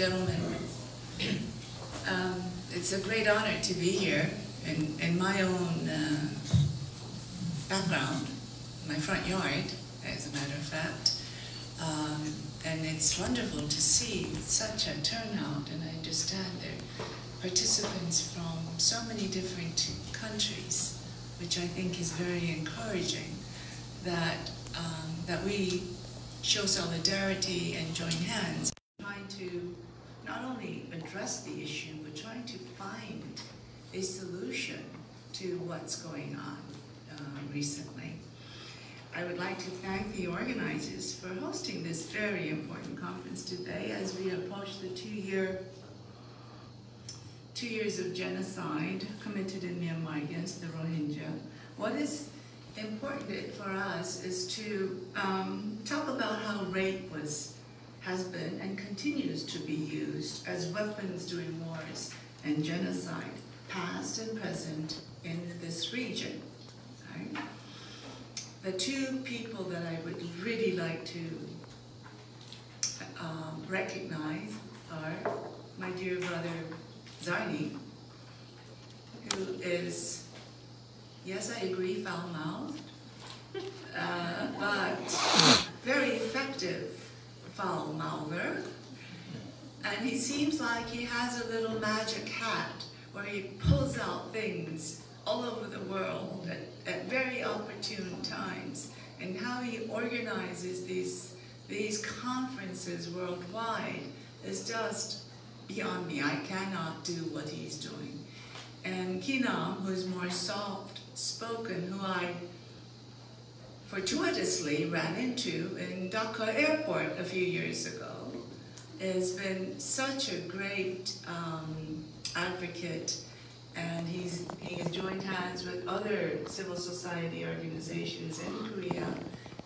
gentlemen. It's a great honor to be here in my own background, my front yard, as a matter of fact. And it's wonderful to see such a turnout, and I understand there are participants from so many different countries, which I think is very encouraging, that we show solidarity and join hands, trying to not only address the issue, but trying to find a solution to what's going on recently. I would like to thank the organizers for hosting this very important conference today as we approach the 2 years of genocide committed in Myanmar against the Rohingya. What is important for us is to talk about how rape has been and continues to be used as weapons during wars and genocide, past and present, in this region. Right? The two people that I would really like to recognize are my dear brother Zaini, who is, yes, I agree, foul-mouthed, but very effective foul-mouther. And he seems like he has a little magic hat where he pulls out things all over the world at very opportune times, and how he organizes these conferences worldwide is just beyond me. I cannot do what he's doing. And Kinam, who's more soft-spoken, who I fortuitously ran into in Dhaka airport a few years ago, has been such a great advocate, and he has joined hands with other civil society organizations in Korea,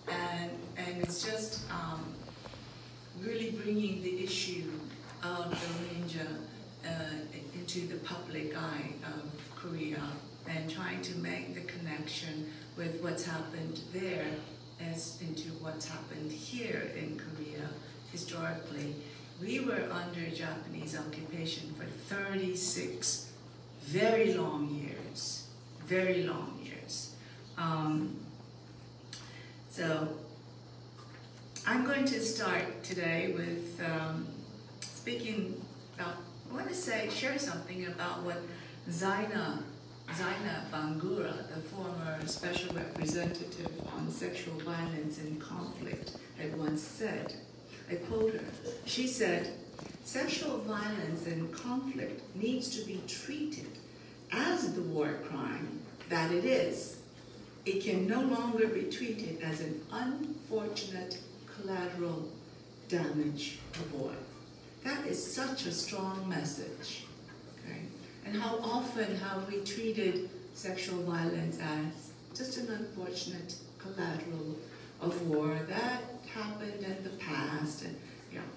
and it's just really bringing the issue of the Rohingya into the public eye of Korea, and trying to make the connection with what's happened there as into what's happened here in Korea historically. We were under Japanese occupation for 36 very long years, very long years. So I'm going to start today with speaking about, I want to share something about what Zaina Bangura, the former special representative on sexual violence and conflict, had once said. I quote her. She said, "Sexual violence and conflict needs to be treated as the war crime that it is. It can no longer be treated as an unfortunate collateral damage of war." That is such a strong message. Okay? And how often have we treated sexual violence as just an unfortunate collateral of war that happened in the past? And, yeah.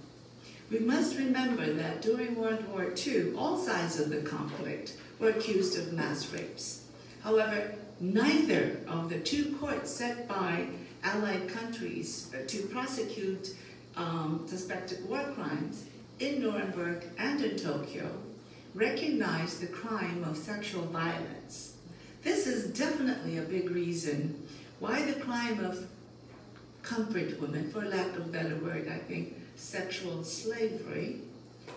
We must remember that during World War II, all sides of the conflict were accused of mass rapes. However, neither of the two courts set by Allied countries to prosecute suspected war crimes in Nuremberg and in Tokyo recognized the crime of sexual violence. This is definitely a big reason why the crime of comfort women, for lack of a better word, I think, sexual slavery,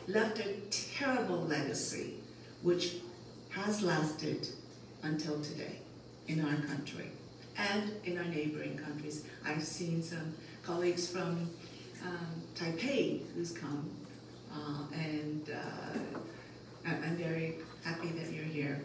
left a terrible legacy, which has lasted until today in our country and in our neighboring countries. I've seen some colleagues from Taipei who's come, and I'm very happy that you're here.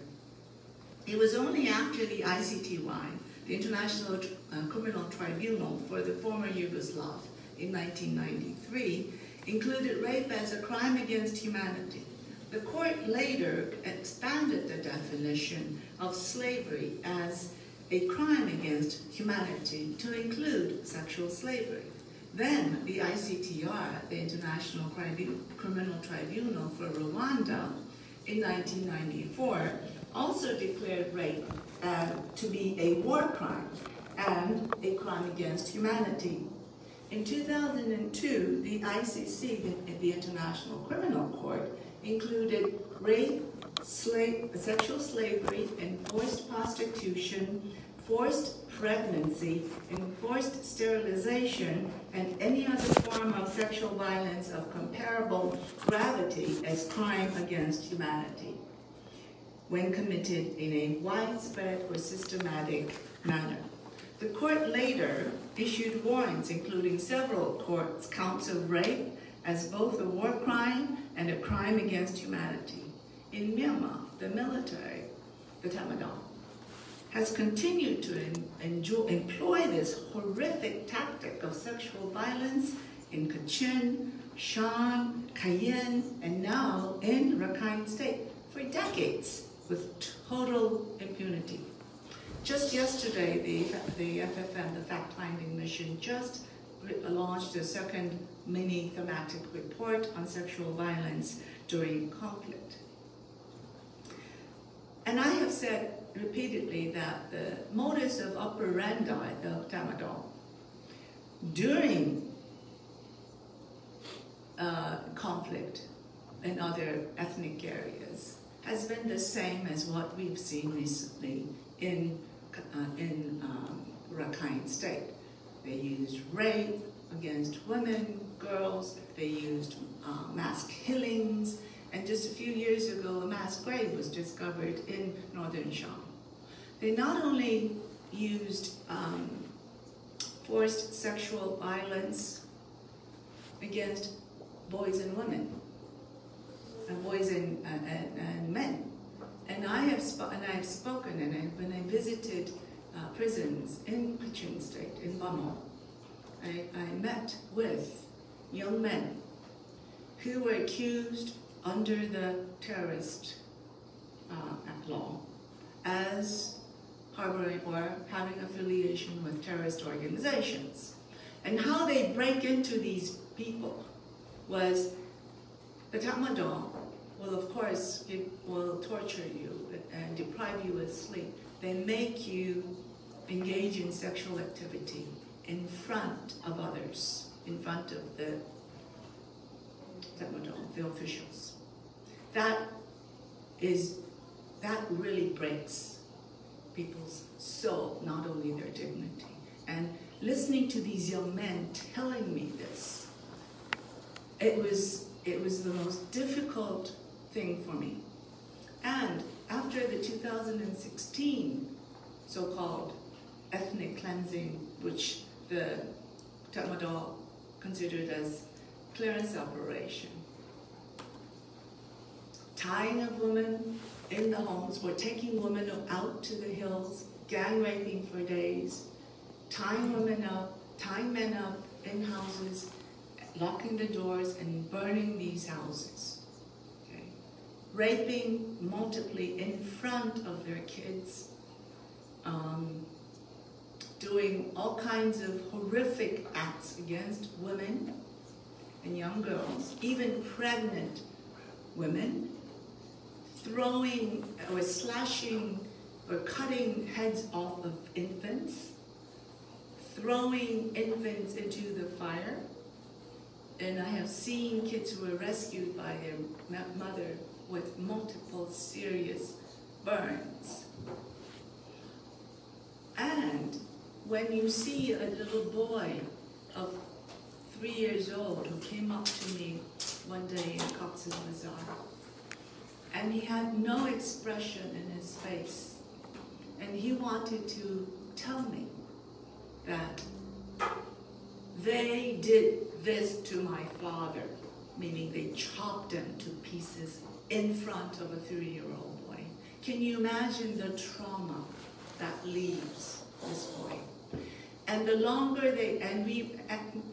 It was only after the ICTY, the International Criminal Tribunal for the former Yugoslav, in 1993, included rape as a crime against humanity. The court later expanded the definition of slavery as a crime against humanity to include sexual slavery. Then the ICTR, the International Criminal Tribunal for Rwanda, in 1994, also declared rape to be a war crime and a crime against humanity. In 2002, the ICC, the International Criminal Court, included rape, sexual slavery, enforced prostitution, forced pregnancy, enforced sterilization, and any other form of sexual violence of comparable gravity as crime against humanity, when committed in a widespread or systematic manner. The court later issued warrants, including several counts of rape as both a war crime and a crime against humanity. In Myanmar, the military, the Tatmadaw, has continued to employ this horrific tactic of sexual violence in Kachin, Shan, Cayenne, and now in Rakhine State for decades with total impunity. Just yesterday, the FFM, the Fact-Finding Mission, just launched a second mini thematic report on sexual violence during conflict. And I have said repeatedly that the modus of operandi of Tatmadaw during conflict in other ethnic areas has been the same as what we've seen recently in Rakhine State. They used rape against women, girls, they used mass killings, and just a few years ago, a mass grave was discovered in northern Shan. They not only used forced sexual violence against boys and women, boys and men. And I have spoken, and when I visited prisons in Kachin State, in Bamon, I met with young men who were accused under the terrorist law as harboring or having affiliation with terrorist organizations. And how they break into these people was the Tatmadaw will, of course, will torture you and deprive you of sleep. They make you engage in sexual activity in front of others, in front of the Tatmadaw, the officials. That really breaks people's soul, not only their dignity. And listening to these young men telling me this, it was the most difficult thing for me. And after the 2016 so-called ethnic cleansing, which the Tatmadaw considered as clearance operation, tying of women in the homes, or taking women out to the hills, gang raping for days, tying women up, tying men up in houses, locking the doors and burning these houses, okay? Raping multiply in front of their kids, doing all kinds of horrific acts against women and young girls, even pregnant women, throwing or slashing or cutting heads off of infants, throwing infants into the fire. And I have seen kids who were rescued by their mother with multiple serious burns. And when you see a little boy of 3 years old who came up to me one day in Cox's Bazar, and he had no expression in his face, and he wanted to tell me that they did this to my father, meaning they chopped him to pieces in front of a 3-year-old boy. Can you imagine the trauma that leaves this boy? And the longer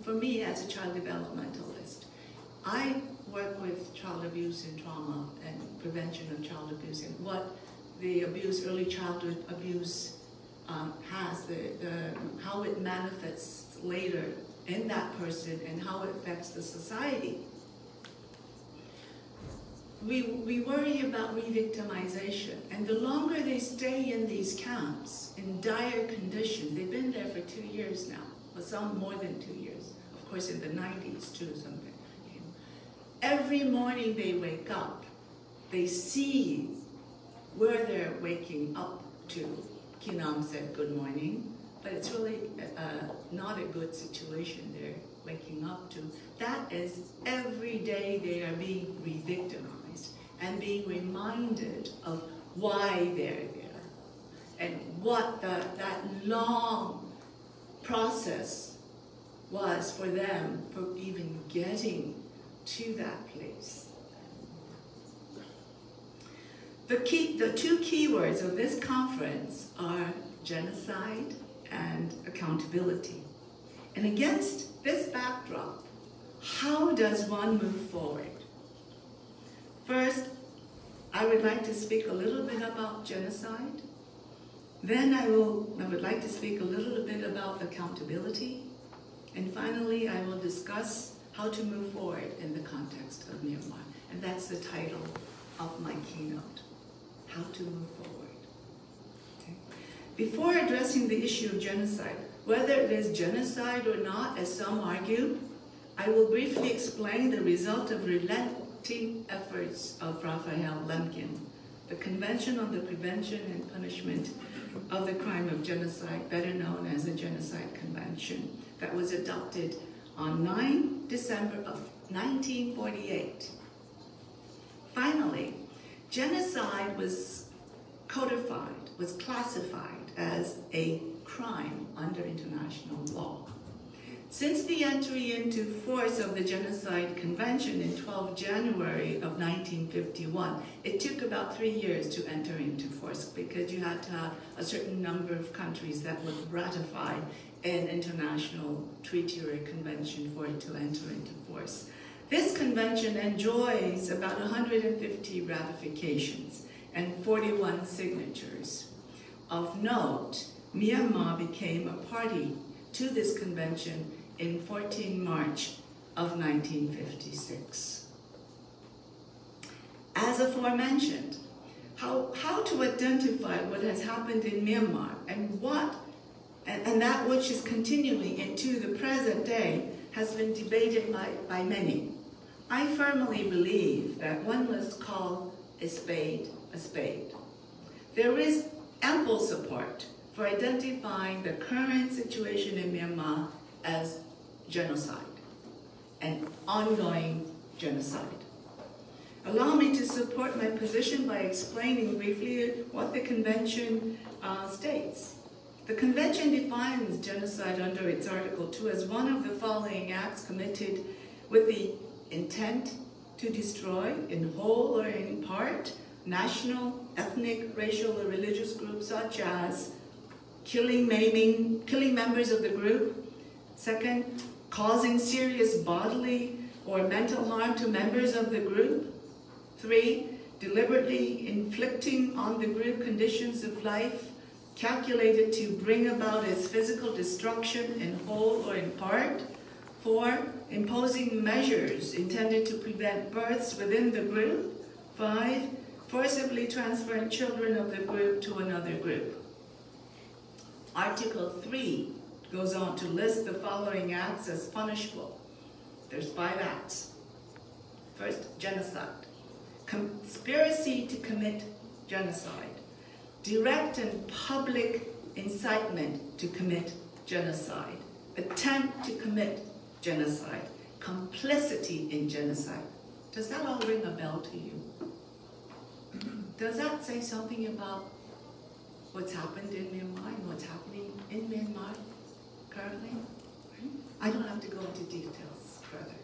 for me as a child developmentalist, I work with child abuse and trauma and prevention of child abuse, and what the early childhood abuse has, how it manifests later in that person and how it affects the society. We worry about re-victimization, and the longer they stay in these camps in dire conditions, they've been there for 2 years now, or some more than 2 years, course in the 90s too, something. Every morning they wake up, they see where they're waking up to. Kinam said good morning, but it's really not a good situation they're waking up to. That is, every day they are being re-victimized and being reminded of why they're there and what that long process was for them for even getting to that place. The two keywords of this conference are genocide and accountability. And against this backdrop, how does one move forward? First, I would like to speak a little bit about genocide. Then I would like to speak a little bit about accountability. And finally, I will discuss how to move forward in the context of Myanmar. And that's the title of my keynote, How to Move Forward. Okay. Before addressing the issue of genocide, whether it is genocide or not, as some argue, I will briefly explain the result of relenting efforts of Raphael Lemkin, the Convention on the Prevention and Punishment of the Crime of Genocide, better known as the Genocide Convention, that was adopted on 9 December of 1948. Finally, genocide was codified, was classified as a crime under international law. Since the entry into force of the Genocide Convention in 12 January of 1951, it took about 3 years to enter into force because you had to have a certain number of countries that would ratify an international treaty or a convention for it to enter into force. This convention enjoys about 150 ratifications and 41 signatures. Of note, Myanmar became a party to this convention in 14 March of 1956. As aforementioned, how to identify what has happened in Myanmar and that which is continuing into the present day has been debated by many. I firmly believe that one must call a spade a spade. There is ample support for identifying the current situation in Myanmar as genocide and ongoing genocide. Allow me to support my position by explaining briefly what the convention states. The convention defines genocide under its Article 2 as one of the following acts committed with the intent to destroy, in whole or in part, national, ethnic, racial, or religious groups such as killing, maiming, killing members of the group. Second, causing serious bodily or mental harm to members of the group. 3, deliberately inflicting on the group conditions of life calculated to bring about its physical destruction in whole or in part. 4, imposing measures intended to prevent births within the group. 5, forcibly transferring children of the group to another group. Article 3 goes on to list the following acts as punishable. There's 5 acts. First, genocide. Conspiracy to commit genocide. Direct and public incitement to commit genocide. Attempt to commit genocide. Complicity in genocide. Does that all ring a bell to you? Does that say something about what's happened in Myanmar and what's happening in Myanmar currently? I don't have to go into details further.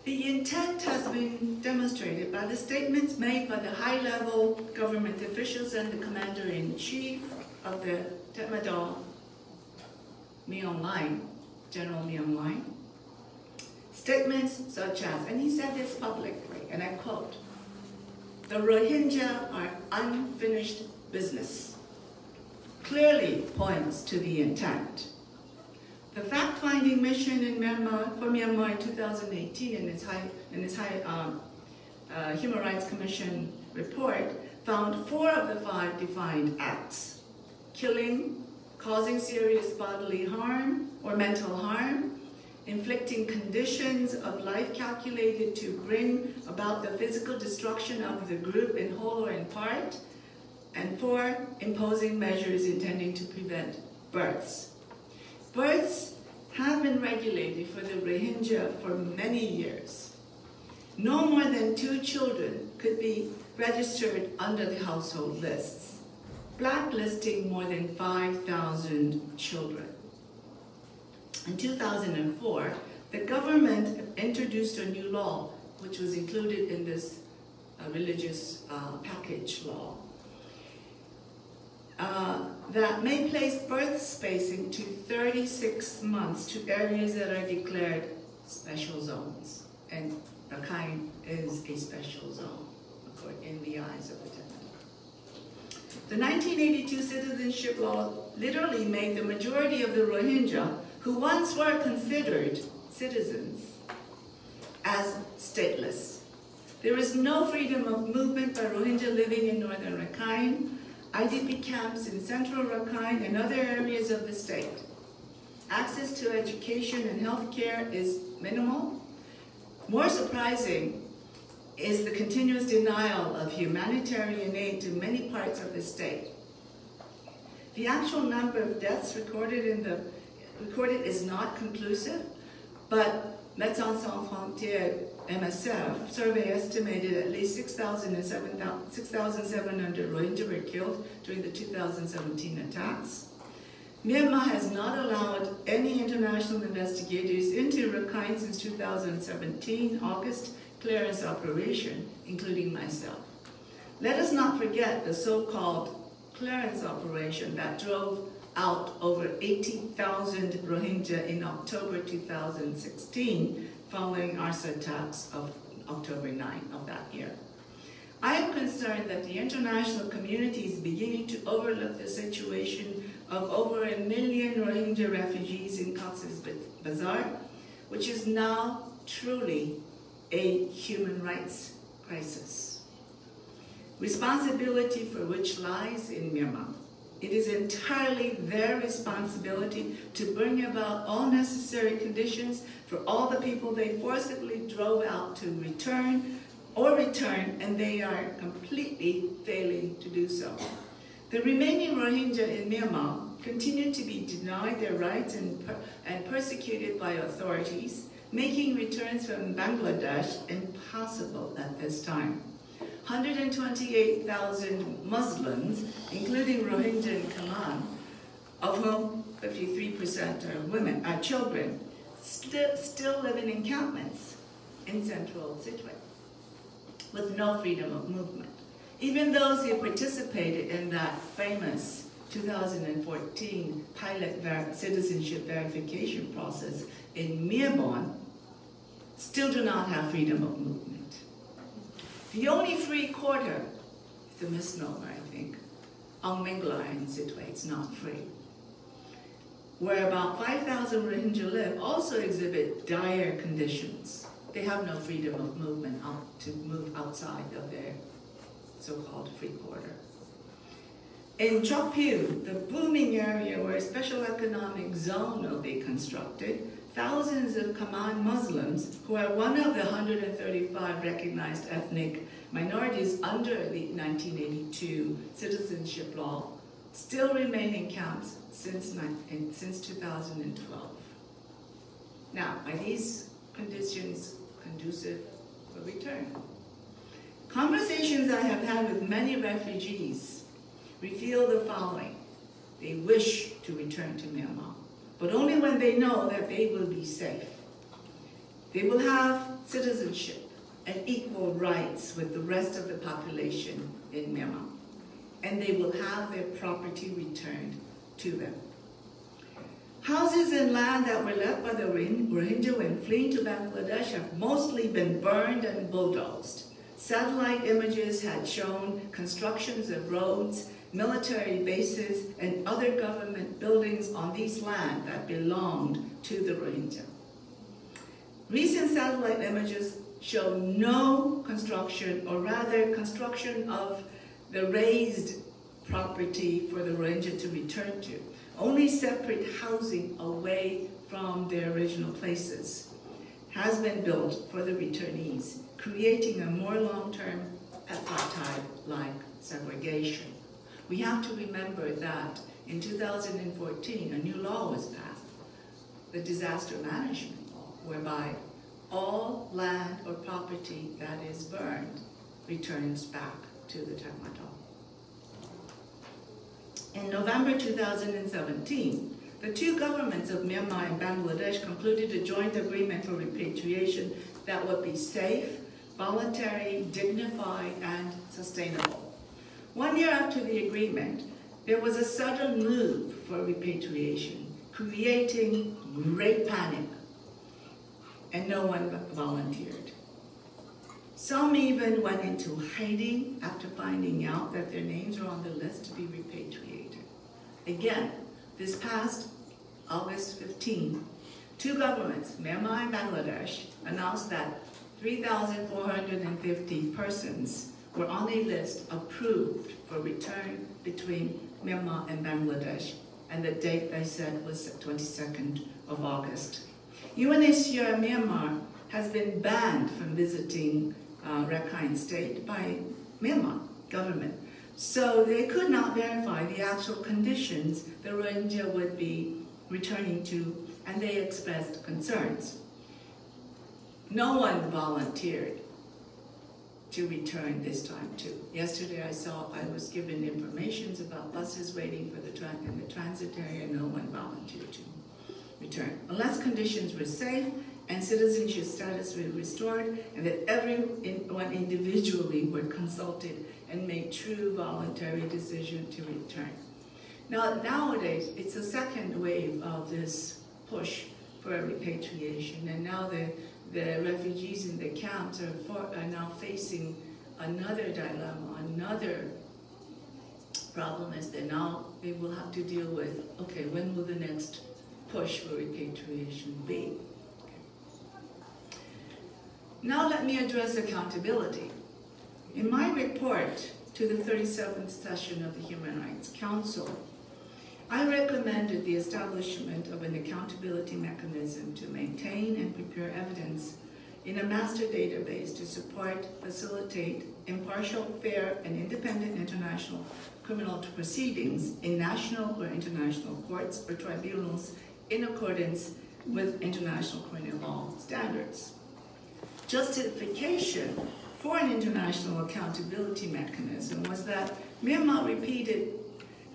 The intent has been demonstrated by the statements made by the high-level government officials and the commander-in-chief of the Tetmadol Myon Line, General Myon Line. Statements such as, and he said this publicly, and I quote, "The Rohingya are unfinished business," clearly points to the intent. The fact-finding mission in Myanmar, for Myanmar in 2018 in its Human Rights Commission report found 4 of the 5 defined acts: killing, causing serious bodily harm or mental harm, inflicting conditions of life calculated to bring about the physical destruction of the group in whole or in part, and 4, imposing measures intending to prevent births. Births have been regulated for the Rohingya for many years. No more than 2 children could be registered under the household lists, blacklisting more than 5,000 children. In 2004, the government introduced a new law, which was included in this religious package law, that may place birth spacing to 36 months to areas that are declared special zones. And Rakhine is a special zone in the eyes of the Tenant. The 1982 citizenship law literally made the majority of the Rohingya, who once were considered citizens, as stateless. There is no freedom of movement by Rohingya living in northern Rakhine, IDP camps in central Rakhine and other areas of the state. Access to education and health care is minimal. More surprising is the continuous denial of humanitarian aid to many parts of the state. The actual number of deaths recorded is not conclusive, but Médecins Sans Frontières MSF survey estimated at least 6,700 Rohingya were killed during the 2017 attacks. Myanmar has not allowed any international investigators into Rakhine since 2017 August clearance operation, including myself. Let us not forget the so-called clearance operation that drove out over 80,000 Rohingya in October 2016 following ARSA attacks of October 9 of that year. I am concerned that the international community is beginning to overlook the situation of over 1 million Rohingya refugees in Cox's Bazar, which is now truly a human rights crisis. Responsibility for which lies in Myanmar. It is entirely their responsibility to bring about all necessary conditions for all the people they forcibly drove out to return, and they are completely failing to do so. The remaining Rohingya in Myanmar continue to be denied their rights and persecuted by authorities, making returns from Bangladesh impossible at this time. 128,000 Muslims, including Rohingya and Kaman, of whom 53% are children, still live in encampments in central Sichuan, with no freedom of movement. Even those who participated in that famous 2014 pilot citizenship verification process in Myanmar still do not have freedom of movement. The only free quarter is a misnomer, I think. Ang Mingla in Sichuan, it's not free. Where about 5,000 Rohingya live also exhibit dire conditions. They have no freedom of movement to move outside of their so-called free quarter. In Chokpyu, the booming area where a special economic zone will be constructed, thousands of Kaman Muslims, who are one of the 135 recognized ethnic minorities under the 1982 citizenship law, still remain in camps since 2012. Now, are these conditions conducive for return? Conversations I have had with many refugees reveal the following. They wish to return to Myanmar, but only when they know that they will be safe. They will have citizenship and equal rights with the rest of the population in Myanmar, and they will have their property returned to them. Houses and land that were left by the Rohingya when fleeing to Bangladesh have mostly been burned and bulldozed. Satellite images had shown constructions of roads, military bases, and other government buildings on these land that belonged to the Rohingya. Recent satellite images show no construction, or rather construction of the raised property for the Rohingya to return to, only separate housing away from their original places has been built for the returnees, creating a more long-term apartheid-like segregation. We have to remember that in 2014, a new law was passed, the Disaster Management Law, whereby all land or property that is burned returns back to the Tatmadaw. In November 2017, the two governments of Myanmar and Bangladesh concluded a joint agreement for repatriation that would be safe, voluntary, dignified, and sustainable. 1 year after the agreement, there was a sudden move for repatriation, creating great panic, and no one volunteered. Some even went into hiding after finding out that their names were on the list to be repatriated. Again, this past August 15, two governments, Myanmar and Bangladesh, announced that 3,450 persons were on a list approved for return between Myanmar and Bangladesh, and the date they said was 22nd of August. UNHCR Myanmar has been banned from visiting Rakhine State by Myanmar government, so they could not verify the actual conditions the Rohingya would be returning to, and they expressed concerns. No one volunteered to return this time too. Yesterday I was given information about buses waiting for in the transit area. No one volunteered to return. Unless conditions were safe and citizenship status was restored, and that everyone individually were consulted and made true voluntary decision to return. Now, nowadays, it's a second wave of this push for repatriation, and now the refugees in the camps are now facing another dilemma, another problem is that now they will have to deal with, okay, when will the next push for repatriation be? Okay. Now let me address accountability. In my report to the 37th session of the Human Rights Council, I recommended the establishment of an accountability mechanism to maintain and prepare evidence in a master database to support, facilitate impartial, fair, and independent international criminal proceedings in national or international courts or tribunals in accordance with international criminal law standards. Justification for an international accountability mechanism was that Myanmar repeated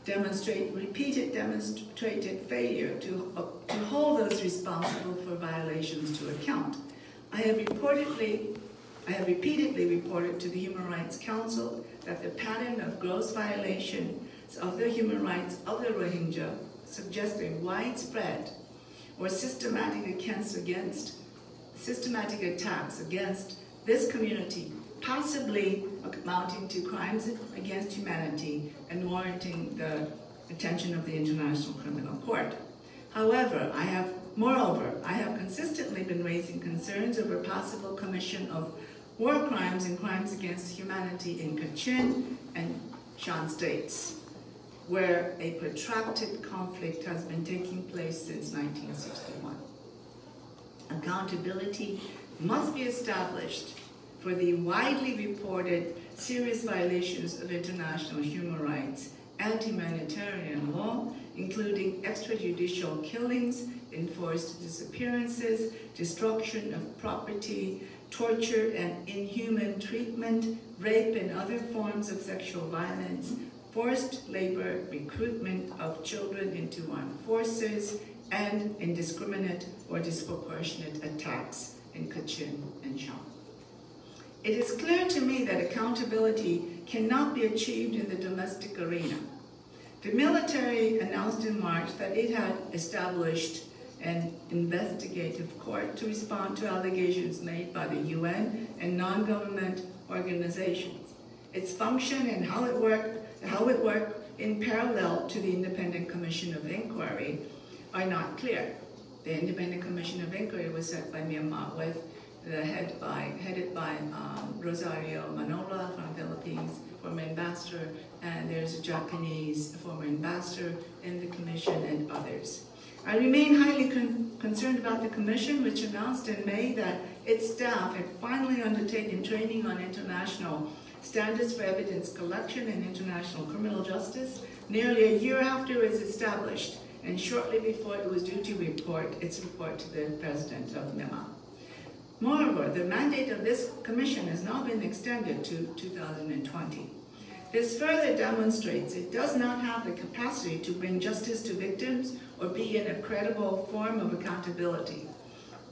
demonstrated failure to hold those responsible for violations to account. I have repeatedly reported to the Human Rights Council that the pattern of gross violations of the human rights of the Rohingya, suggesting widespread or systematic attacks against this community, possibly amounting to crimes against humanity and warranting the attention of the International Criminal Court. However, moreover, I have consistently been raising concerns over possible commission of war crimes and crimes against humanity in Kachin and Shan states, where a protracted conflict has been taking place since 1961. Accountability must be established for the widely reported serious violations of international human rights, anti-humanitarian law, including extrajudicial killings, enforced disappearances, destruction of property, torture and inhuman treatment, rape and other forms of sexual violence, forced labor, recruitment of children into armed forces, and indiscriminate or disproportionate attacks in Kachin and Shan. It is clear to me that accountability cannot be achieved in the domestic arena. The military announced in March that it had established an investigative court to respond to allegations made by the UN and non-government organizations. Its function and how it worked in parallel to the Independent Commission of Inquiry are not clear. The Independent Commission of Inquiry was set by Myanmar with headed by Rosario Manola from Philippines, former ambassador, and there's a Japanese former ambassador in the commission and others. I remain highly concerned about the commission, which announced in May that its staff had finally undertaken training on international standards for evidence collection and international criminal justice nearly a year after it was established and shortly before it was due to report its report to the President of Myanmar. Moreover, the mandate of this commission has now been extended to 2020. This further demonstrates it does not have the capacity to bring justice to victims or be in a credible form of accountability.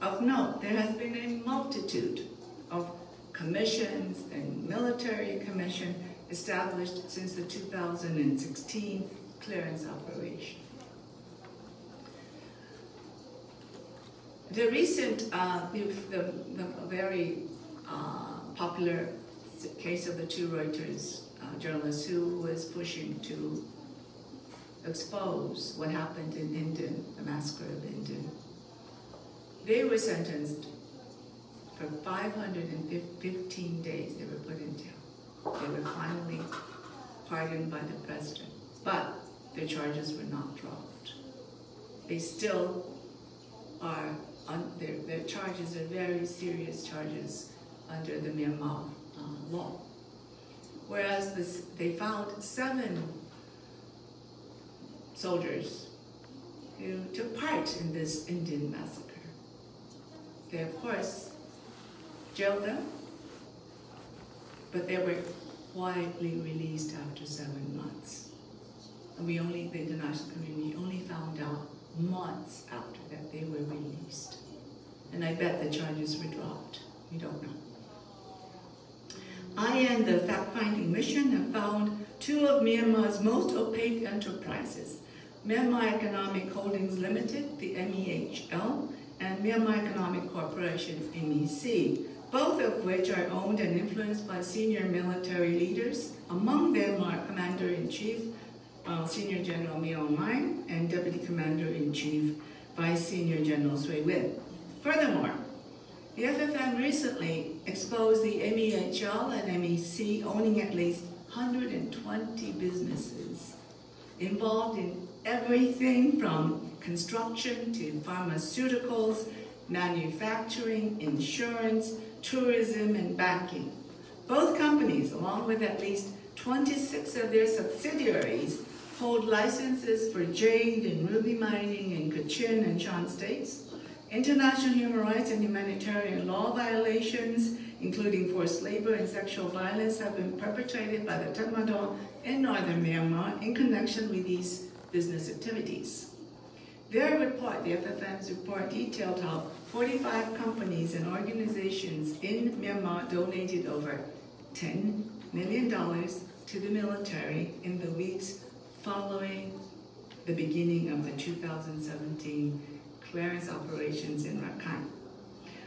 Of note, there has been a multitude of commissions and military commission established since the 2016 clearance operation. The recent, the very popular case of the two Reuters journalists who was pushing to expose what happened in Indon, the massacre of Indon. They were sentenced for 515 days. They were put in jail. They were finally pardoned by the president, but their charges were not dropped. They still are, their charges are very serious charges under the Myanmar law. Whereas they found 7 soldiers who took part in this Indian massacre. They, of course, jailed them, but they were quietly released after 7 months. And the international community only found out months after that they were released. And I bet the charges were dropped. We don't know. I and the fact-finding mission have found 2 of Myanmar's most opaque enterprises, Myanmar Economic Holdings Limited, the MEHL, and Myanmar Economic Corporation, MEC, both of which are owned and influenced by senior military leaders, among them are Commander-in-Chief, Senior General Myo Aung and Deputy Commander-in-Chief, Vice Senior General Sui Win. Furthermore, the FFM recently exposed the MEHL and MEC owning at least 120 businesses involved in everything from construction to pharmaceuticals, manufacturing, insurance, tourism, and banking. Both companies, along with at least 26 of their subsidiaries, hold licenses for jade and ruby mining in Kachin and Shan states. International human rights and humanitarian law violations, including forced labor and sexual violence, have been perpetrated by the Tatmadaw in northern Myanmar in connection with these business activities. Their report, the FFM's report, detailed how 45 companies and organizations in Myanmar donated over $10 million to the military in the weeks following the beginning of the 2017 clearance operations in Rakhine.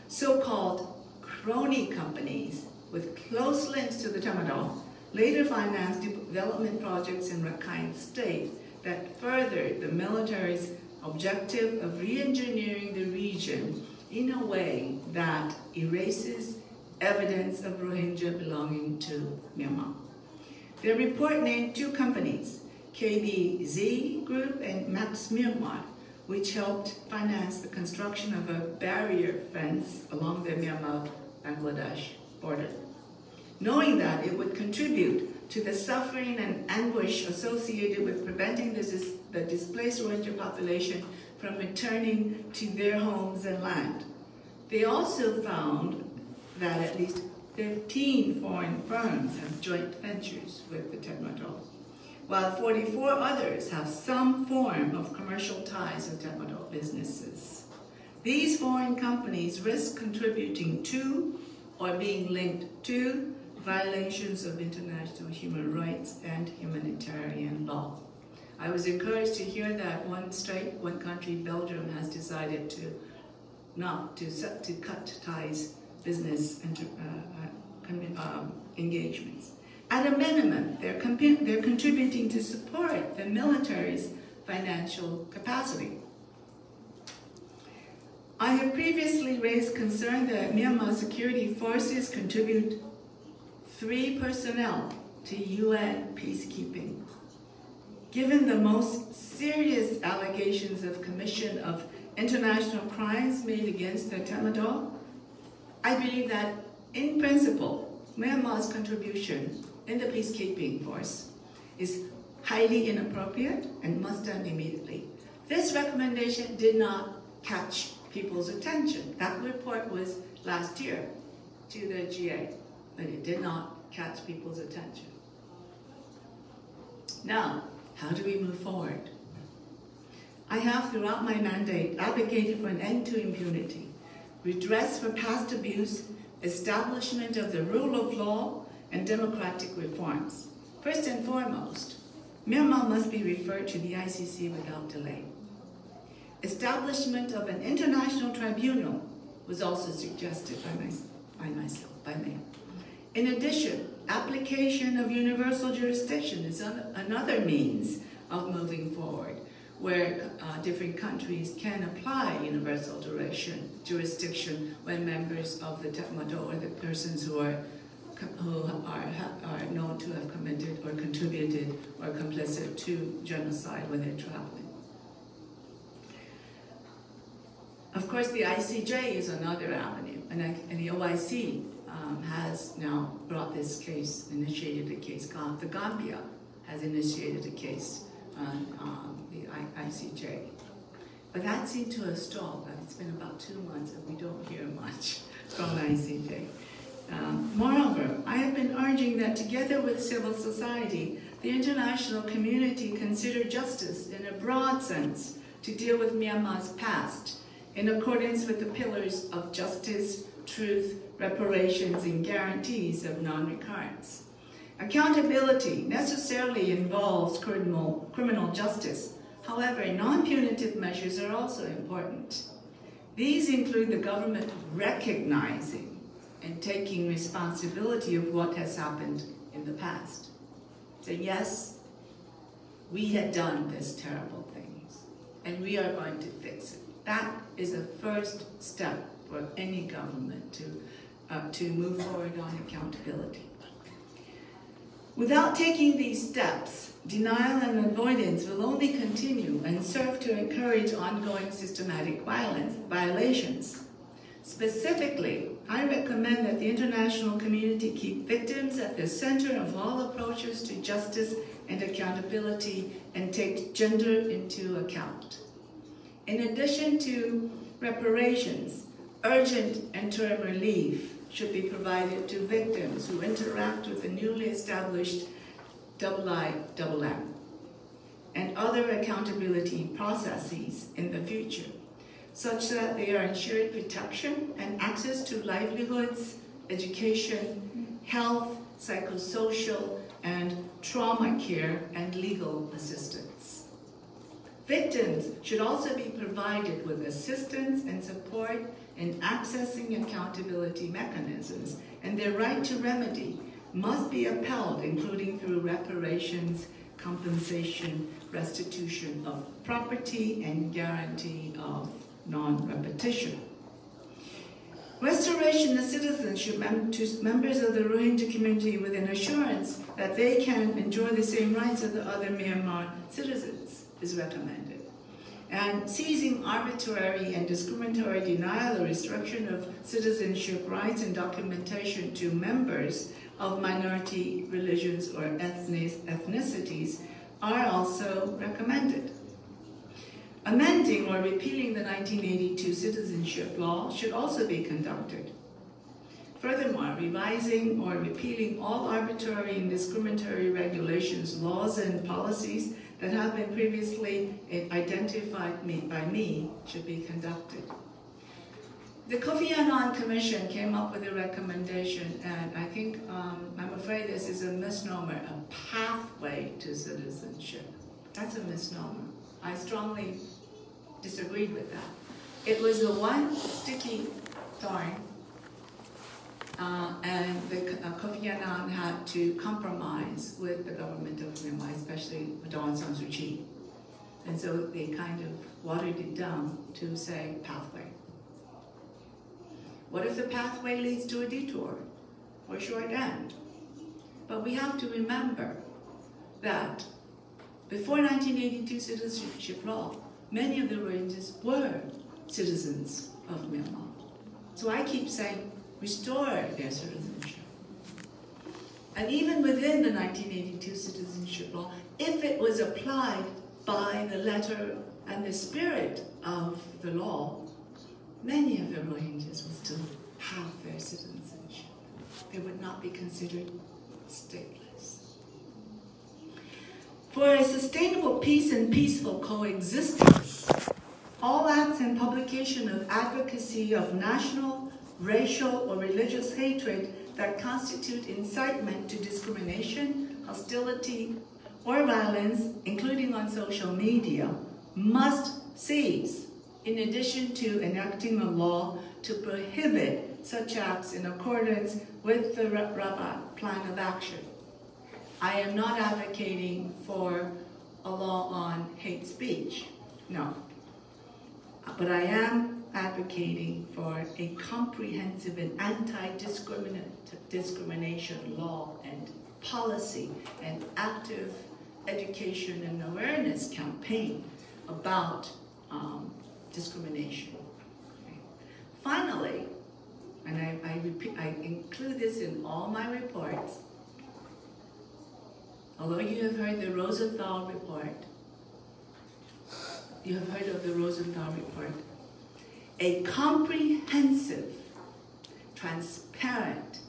So-called crony companies with close links to the Tatmadaw later financed development projects in Rakhine State that furthered the military's objective of re-engineering the region in a way that erases evidence of Rohingya belonging to Myanmar. Their report named 2 companies, KBZ Group and Max Myanmar, which helped finance the construction of a barrier fence along the Myanmar-Bangladesh border, knowing that it would contribute to the suffering and anguish associated with preventing the displaced Rohingya population from returning to their homes and land. They also found that at least 15 foreign firms have joint ventures with the Tatmadaw, while 44 others have some form of commercial ties with Tatmadaw businesses. These foreign companies risk contributing to or being linked to violations of international human rights and humanitarian law. I was encouraged to hear that one country, Belgium, has decided to cut ties, business engagements. At a minimum, they're contributing to support the military's financial capacity. I have previously raised concern that Myanmar security forces contribute 3 personnel to UN peacekeeping. Given the most serious allegations of commission of international crimes made against the Tatmadaw, I believe that, in principle, Myanmar's contribution in the peacekeeping force is highly inappropriate and must end immediately. This recommendation did not catch people's attention. That report was last year to the GA, but it did not catch people's attention. Now, how do we move forward? I have, throughout my mandate, advocated for an end to impunity, redress for past abuse, establishment of the rule of law, and democratic reforms. First and foremost, Myanmar must be referred to the ICC without delay. Establishment of an international tribunal was also suggested by me. In addition, application of universal jurisdiction is another means of moving forward, where different countries can apply universal jurisdiction when members of the Tatmadaw or the persons who are known to have committed or contributed or complicit to genocide when they're traveling. Of course, the ICJ is another avenue, and the OIC has now brought this case, initiated a case. The Gambia has initiated a case on the ICJ. But that seemed to have stalled. It's been about 2 months and we don't hear much from ICJ. Moreover, I have been urging that together with civil society, the international community consider justice in a broad sense to deal with Myanmar's past in accordance with the pillars of justice, truth, reparations, and guarantees of non-recurrence. Accountability necessarily involves criminal justice. However, non-punitive measures are also important. These include the government recognizing and taking responsibility of what has happened in the past. So yes, we had done this terrible things, and we are going to fix it. That is the first step for any government to move forward on accountability. Without taking these steps, denial and avoidance will only continue and serve to encourage ongoing systematic violations. Specifically, I recommend that the international community keep victims at the center of all approaches to justice and accountability and take gender into account. In addition to reparations, urgent interim relief should be provided to victims who interact with the newly established IIM and other accountability processes in the future, such that they are ensured protection and access to livelihoods, education, health, psychosocial, and trauma care and legal assistance. Victims should also be provided with assistance and support in accessing accountability mechanisms, and their right to remedy must be upheld, including through reparations, compensation, restitution of property, and guarantee of non-repetition. Restoration of citizenship to members of the Rohingya community with an assurance that they can enjoy the same rights as the other Myanmar citizens is recommended. And seizing arbitrary and discriminatory denial or restriction of citizenship rights and documentation to members of minority religions or ethnicities are also recommended. Amending or repealing the 1982 citizenship law should also be conducted. Furthermore, revising or repealing all arbitrary and discriminatory regulations, laws, and policies that have been previously identified by me should be conducted. The Kofi Annan Commission came up with a recommendation, and I think, I'm afraid this is a misnomer, a pathway to citizenship. That's a misnomer. I strongly disagreed with that. It was the one sticky thorn, and Kofi Annan had to compromise with the government of Myanmar, especially Aung San Suu Kyi. And so they kind of watered it down to say pathway. What if the pathway leads to a detour or a short end? But we have to remember that before 1982 citizenship law, many of the Rohingyas were citizens of Myanmar. So I keep saying, restore their citizenship. And even within the 1982 citizenship law, if it was applied by the letter and the spirit of the law, many of the Rohingyas would still have their citizenship. They would not be considered stateless. For a sustainable peace and peaceful coexistence, all acts and publication of advocacy of national, racial, or religious hatred that constitute incitement to discrimination, hostility, or violence, including on social media, must cease, in addition to enacting a law to prohibit such acts in accordance with the Rabat Plan of Action. I am not advocating for a law on hate speech, no. But I am advocating for a comprehensive and anti-discrimination law and policy and active education and awareness campaign about discrimination. Okay. Finally, and I include this in all my reports, although you have heard the Rosenthal report, you have heard of the Rosenthal report, a comprehensive, transparent,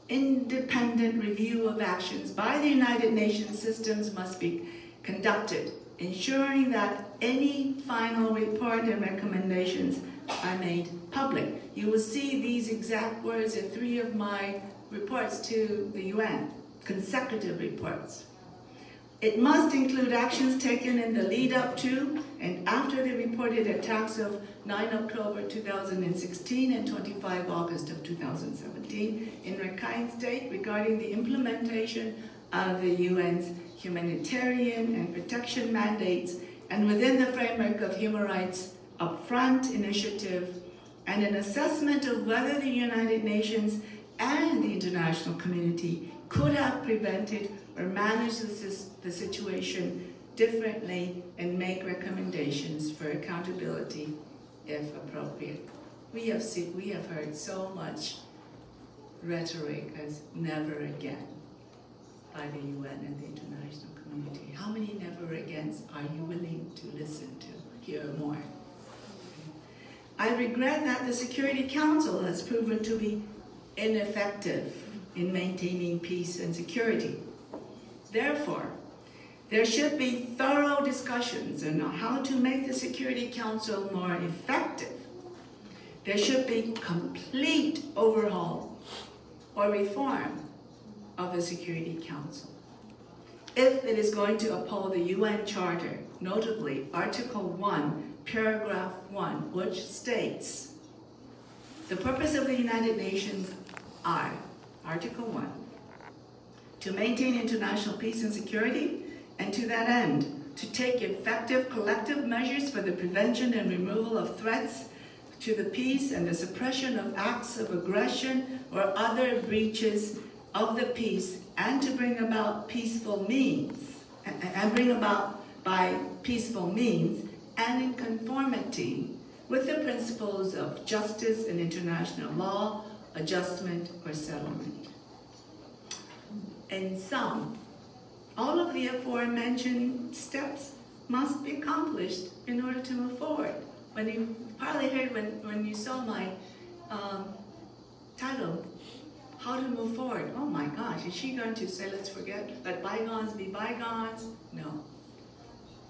independent review of actions by the United Nations systems must be conducted, ensuring that any final report and recommendations are made public. You will see these exact words in 3 of my reports to the UN, consecutive reports. It must include actions taken in the lead up to and after the reported attacks of 9 October 2016 and 25 August of 2017 in Rakhine State regarding the implementation of the UN's humanitarian and protection mandates and within the framework of Human Rights Upfront initiative, and an assessment of whether the United Nations and the international community could have prevented or managed the situation differently and make recommendations for accountability if appropriate. We have heard so much rhetoric as never again by the UN and the international community. How many never agains are you willing to listen to, hear more? I regret that the Security Council has proven to be ineffective in maintaining peace and security. Therefore, there should be thorough discussions on how to make the Security Council more effective. There should be complete overhaul or reform of the Security Council. If it is going to uphold the UN Charter, notably Article 1, Paragraph 1, which states, the purpose of the United Nations are, Article 1, to maintain international peace and security, and to that end, to take effective collective measures for the prevention and removal of threats to the peace and the suppression of acts of aggression or other breaches of the peace, and to bring about peaceful means, by peaceful means, and in conformity with the principles of justice and international law, adjustment or settlement. In sum, all of the aforementioned steps must be accomplished in order to move forward. When you probably heard when you saw my title, How to Move Forward. Oh my gosh, is she going to say, let's forget, let bygones be bygones? No.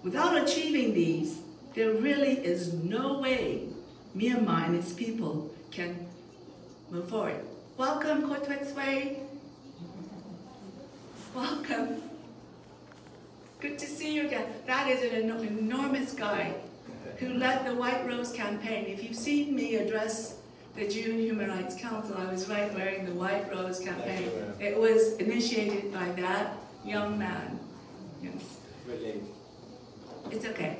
Without achieving these, there really is no way Myanmar and its people can move forward. Welcome, Kotwetswe. Welcome. Good to see you again. That is an enormous guy who led the White Rose campaign. If you've seen me address the June Human Rights Council, I was right wearing the White Rose campaign. It was initiated by that young man. Yes. It's okay.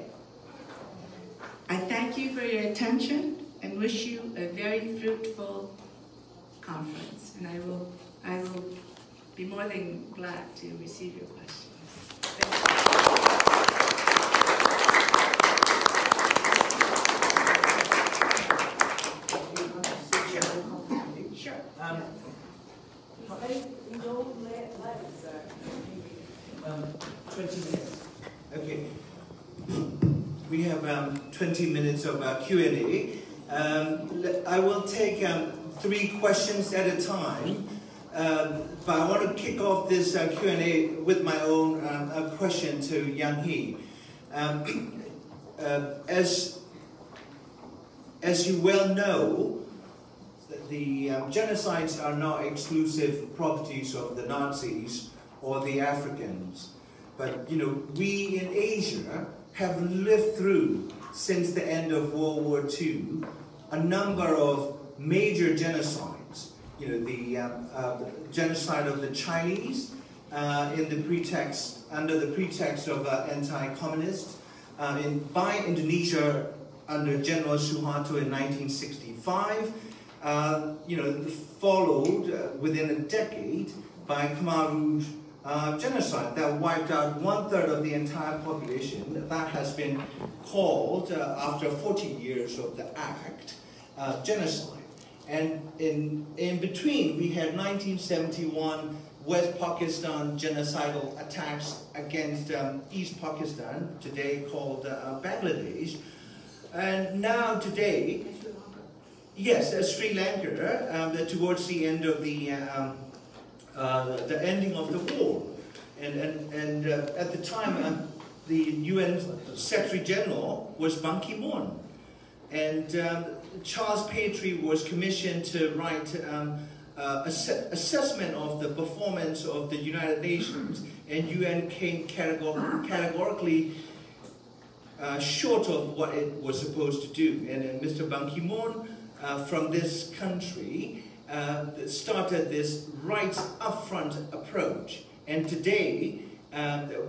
I thank you for your attention. and wish you a very fruitful conference. And I will be more than glad to receive your questions. Thank you. Sure. 20 minutes. Okay. We have 20 minutes of Q&A. I will take 3 questions at a time, but I want to kick off this Q&A with my own question to Yang He. As you well know, the genocides are not exclusive properties of the Nazis or the Africans, but we in Asia have lived through, since the end of World War II, a number of major genocides. The genocide of the Chinese under the pretext of anti-communists, by Indonesia under General Suharto in 1965, followed within a decade by Khmer Rouge genocide that wiped out 1/3 of the entire population. That has been called, after 40 years of the act, genocide. And in between, we had 1971 West Pakistan genocidal attacks against East Pakistan, today called Bangladesh. And now today, yes, Sri Lanka, towards the end of the ending of the war. And at the time, the UN Secretary General was Ban Ki-moon. And Charles Petrie was commissioned to write assessment of the performance of the United Nations, and UN came categorically short of what it was supposed to do. And Mr. Ban Ki-moon, from this country, started this right upfront approach. And today,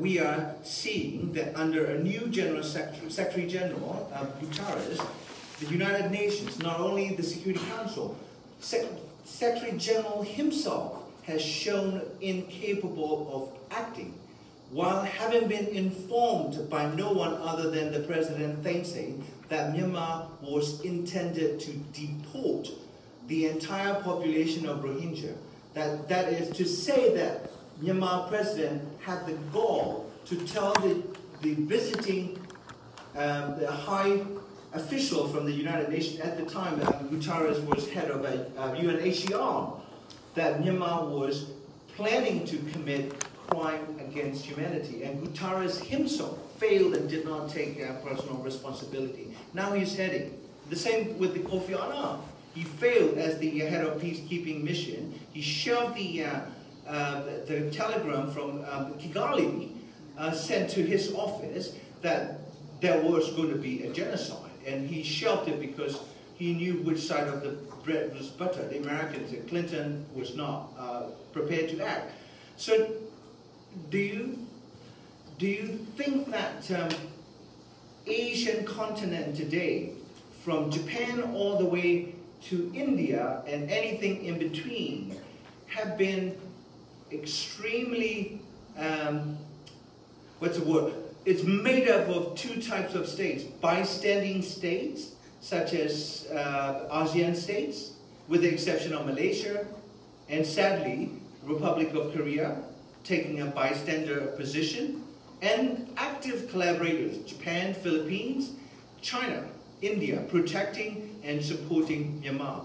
we are seeing that under a new General Secretary General, Guterres, the United Nations, not only the Security Council, Secretary General himself has shown incapable of acting, while having been informed by no one other than the President Thein Sein that Myanmar was intended to deport the entire population of Rohingya. That is to say that Myanmar President had the gall to tell the visiting the high official from the United Nations at the time, Guterres was head of UNHCR, that Myanmar was planning to commit crime against humanity. And Guterres himself failed and did not take personal responsibility. Now he's heading. The same with the Kofi Annan. He failed as the head of peacekeeping mission. He shoved the telegram from Kigali sent to his office that there was going to be a genocide. And he shelved it because he knew which side of the bread was buttered. The Americans, Clinton was not prepared to act. So do you think that Asian continent today, from Japan all the way to India and anything in between, have been extremely, what's the word? It's made up of 2 types of states: bystanding states, such as ASEAN states, with the exception of Malaysia, and sadly, Republic of Korea, taking a bystander position, and active collaborators: Japan, Philippines, China, India, protecting and supporting Myanmar.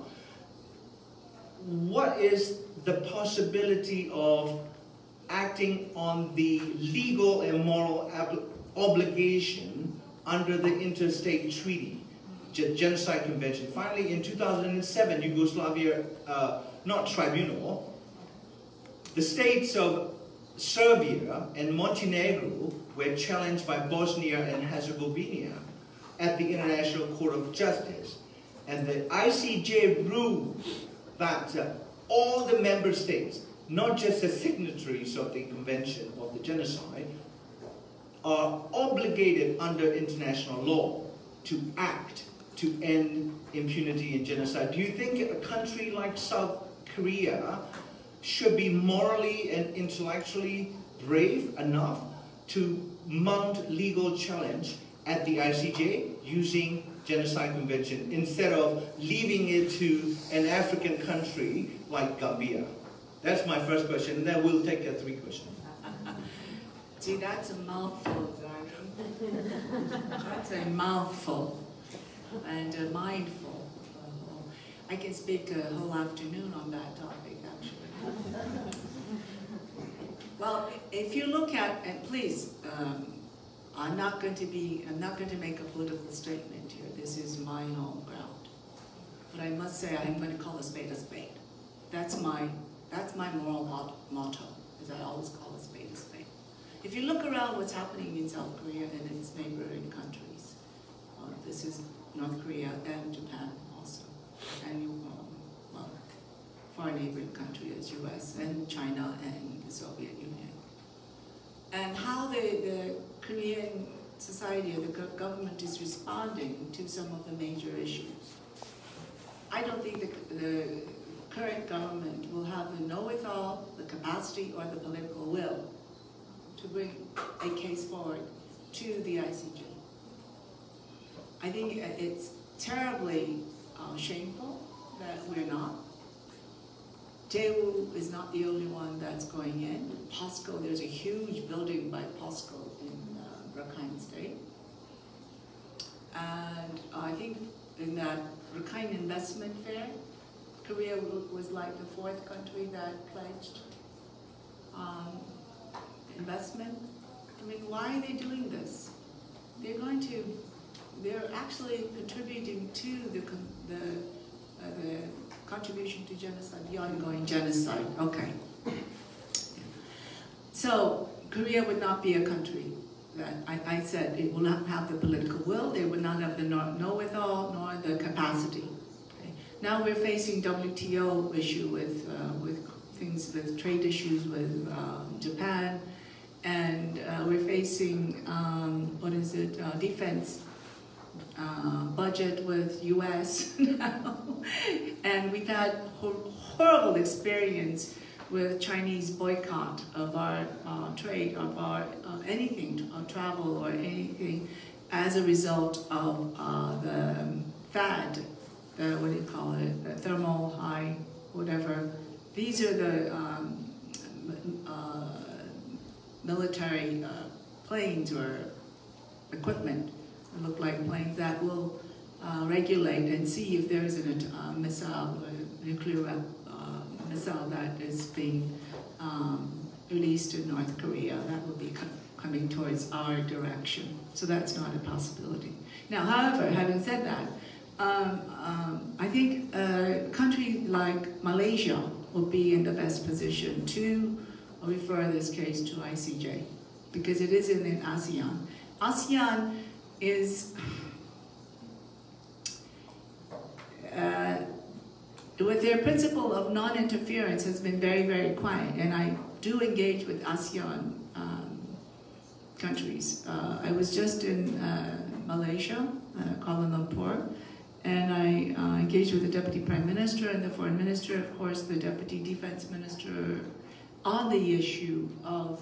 What is the possibility of acting on the legal and moral obligation under the Interstate Treaty, Genocide Convention? Finally, in 2007, Yugoslavia, not tribunal, the states of Serbia and Montenegro were challenged by Bosnia and Herzegovina at the International Court of Justice. And the ICJ ruled that all the member states, not just the signatories of the Convention of the Genocide, are obligated under international law to act to end impunity and genocide? Do you think a country like South Korea should be morally and intellectually brave enough to mount legal challenge at the ICJ using Genocide Convention instead of leaving it to an African country like Gambia? That's my first question, and then we'll take 3 questions. Gee, that's a mouthful, darling. That's a mouthful and a mindful. I can speak a whole afternoon on that topic, actually. Well, if you look at, and please, I'm not going to make a political statement here. This is my home ground. But I must say, I'm going to call a spade a spade. That's my moral motto, as I always call a spade a spade. If you look around what's happening in South Korea and its neighboring countries, this is North Korea and Japan also, and well, far neighboring country as US and China and the Soviet Union. And how the Korean society, the government is responding to some of the major issues. I don't think the current government will have the know-it-all, the capacity, or the political will to bring a case forward to the ICJ. I think it's terribly shameful that we're not. Daewoo is not the only one that's going in. POSCO, there's a huge building by POSCO in Rakhine State. And I think in that Rakhine Investment Fair, Korea was like the 4th country that pledged investment. I mean, why are they doing this? They're actually contributing to the contribution to genocide, the ongoing genocide. Okay. So Korea would not be a country that I said it will not have the political will, they would not have the know-it-all, nor the capacity. Okay. Now we're facing WTO issue with trade issues with Japan, and we're facing defense budget with US now, and we've had horrible experience with Chinese boycott of our trade, of our anything, travel or anything, as a result of the THAAD, what do you call it, the thermal high, whatever. These are the military planes or equipment that look like planes that will regulate and see if there's a missile, a nuclear missile that is being released in North Korea. That will be coming towards our direction. So that's not a possibility. Now, however, having said that, I think a country like Malaysia will be in the best position to refer this case to ICJ, because it is in ASEAN. ASEAN is, with their principle of non-interference, has been very, very quiet, and I do engage with ASEAN countries. I was just in Malaysia, Kuala Lumpur, and I engaged with the Deputy Prime Minister and the Foreign Minister, of course, the Deputy Defense Minister, on the issue of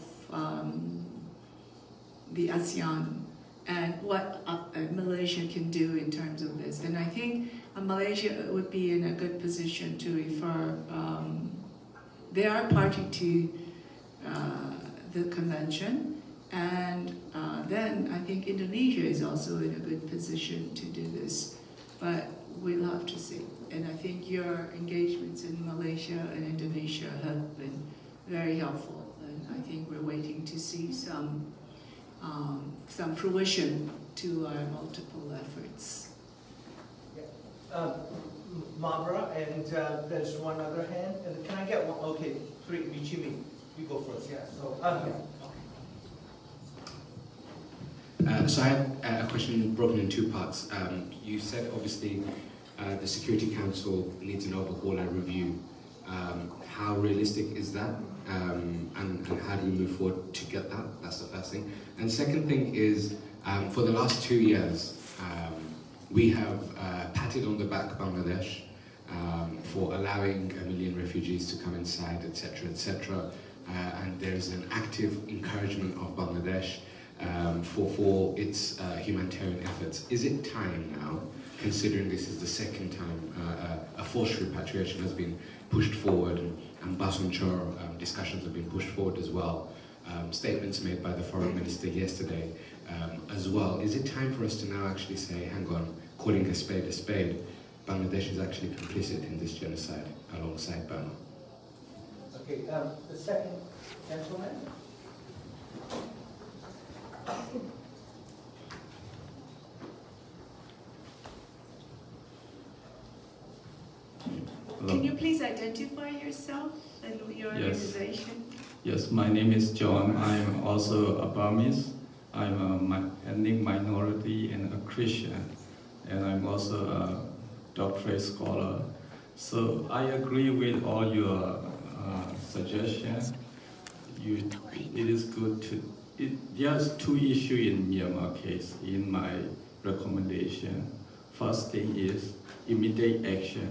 the ASEAN and what Malaysia can do in terms of this. And I think Malaysia would be in a good position to refer. They are party to the convention, and then I think Indonesia is also in a good position to do this, but we'll have to see. And I think your engagements in Malaysia and Indonesia have been very helpful, and I think we're waiting to see some fruition to our multiple efforts. Yeah. Mabra, and there's one other hand. And can I get one? Okay, three. Michimi, you go first. Yeah. So. So I have a question broken in 2 parts. You said obviously the Security Council needs an overhaul and review. How realistic is that? And how do you move forward to get that? That's the first thing. And the second thing is, for the last 2 years, we have patted on the back Bangladesh for allowing 1 million refugees to come inside, etc., etc. And there is an active encouragement of Bangladesh for its humanitarian efforts. Is it time now, considering this is the second time a forced repatriation has been pushed forward, and Basunchar discussions have been pushed forward as well, statements made by the foreign minister yesterday as well. Is it time for us to now actually say, hang on, calling a spade, Bangladesh is actually complicit in this genocide alongside Burma? Okay, the second gentleman. Can you please identify yourself and your organization? Yes, my name is John. I'm also a Burmese. I'm an ethnic minority and a Christian, and I'm also a doctorate scholar. So I agree with all your suggestions. It is good to. There's two issues in Myanmar case in my recommendation. First thing is immediate action.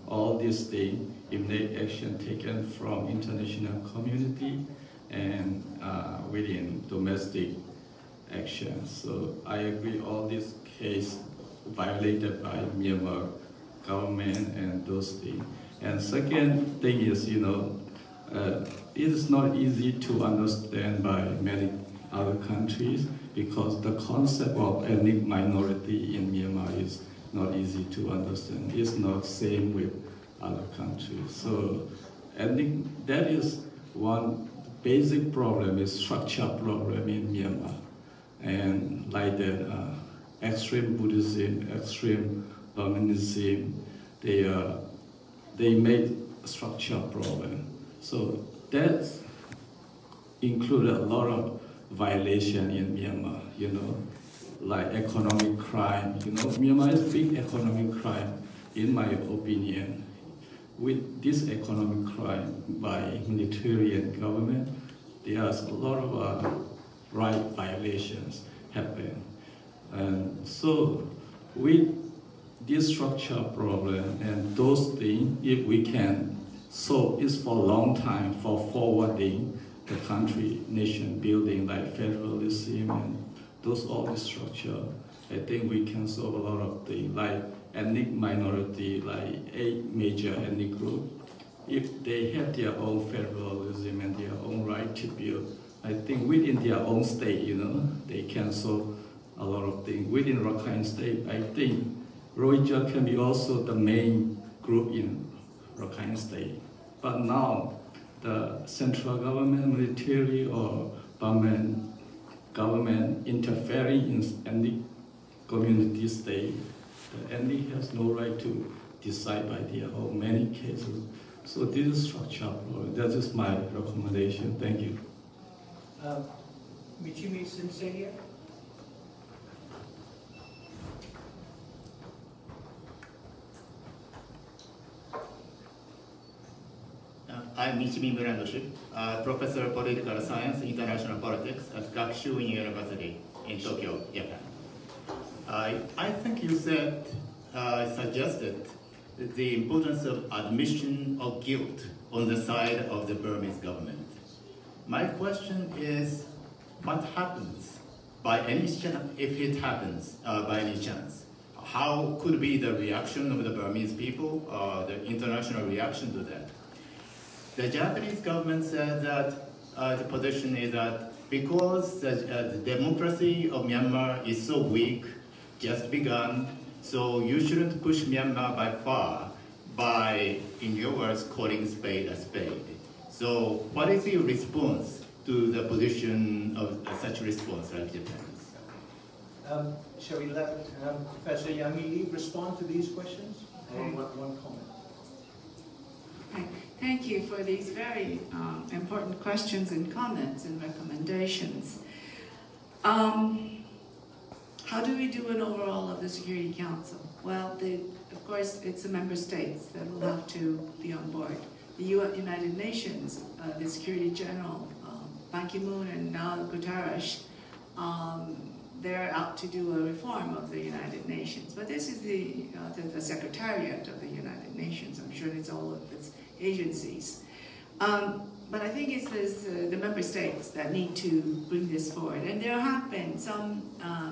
All these things, immediate action taken from international community and within domestic action. So I agree all these cases violated by Myanmar government and those things. And second thing is, it is not easy to understand by many other countries because the concept of ethnic minority in Myanmar is not easy to understand. It's not same with other countries. So that is one basic problem, is structural problem in Myanmar. And like that, extreme Buddhism, extreme Burmanism, they made a structural problem. So that included a lot of violation in Myanmar, like economic crime. Myanmar is big economic crime, in my opinion. With this economic crime by military and government, there's a lot of right violations happen. And so with this structural problem and those things, if we can solve it for a long time for forwarding the country, nation building like federalism and those all the structure, I think we can solve a lot of things like ethnic minority, like a major ethnic group. If they have their own federalism and their own right to build, I think within their own state, they can solve a lot of things. Within Rakhine State, I think Rohingya can be also the main group in Rakhine State. But now, the central government, military, or government interfering in any community state, the ethnic has no right to decide by their own, many cases. So this is structural problem. That is my recommendation. Thank you. Michimi Sinselia. I'm Michimi Murandoshi, Professor of Political Science, International Politics at Gakushuin University in Tokyo, Japan. I think you suggested the importance of admission of guilt on the side of the Burmese government. My question is, what happens by any chance, if it happens by any chance? How could be the reaction of the Burmese people, the international reaction to that? The Japanese government says that the position is that because the democracy of Myanmar is so weak, just begun, so you shouldn't push Myanmar by far by, in your words, calling spade a spade. So what is your response to the position of such response like Japan's? Shall we let Professor Yami respond to these questions? One comment. Thank you for these very important questions and comments and recommendations. How do we do an overall of the Security Council? Well, of course, it's the member states that will have to be on board. The United Nations, the Security General, Ban Ki-moon and now Guterres, they're out to do a reform of the United Nations. But this is the Secretariat of the United Nations. I'm sure it's all of its agencies. But I think it's the member states that need to bring this forward. And there have been some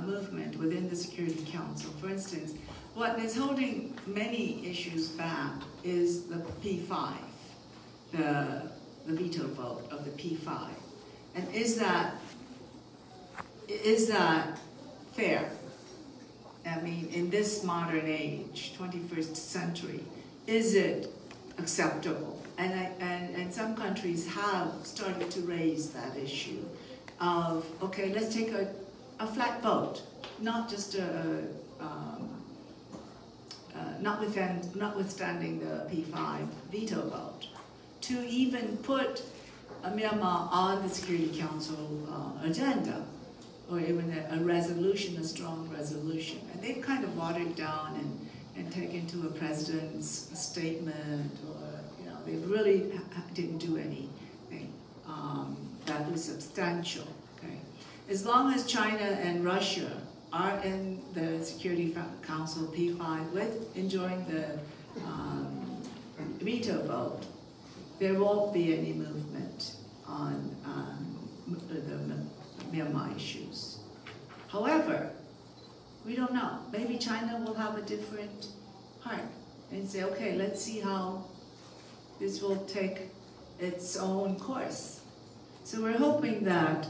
movement within the Security Council. For instance, what is holding many issues back is the P5, the veto vote of the P5. And is that fair? I mean, in this modern age, 21st century, is it acceptable? And some countries have started to raise that issue of, okay, let's take a flat vote, not just notwithstanding the P5 veto vote, to even put Myanmar on the Security Council agenda, or even a resolution, a strong resolution. And they've kind of watered down and taken to a president's statement, or they really didn't do anything that was substantial. Okay, as long as China and Russia are in the Security Council P5 with enjoying the veto vote, there won't be any movement on the Myanmar issues. However, we don't know. Maybe China will have a different heart and say, okay, let's see how this will take its own course. So we're hoping that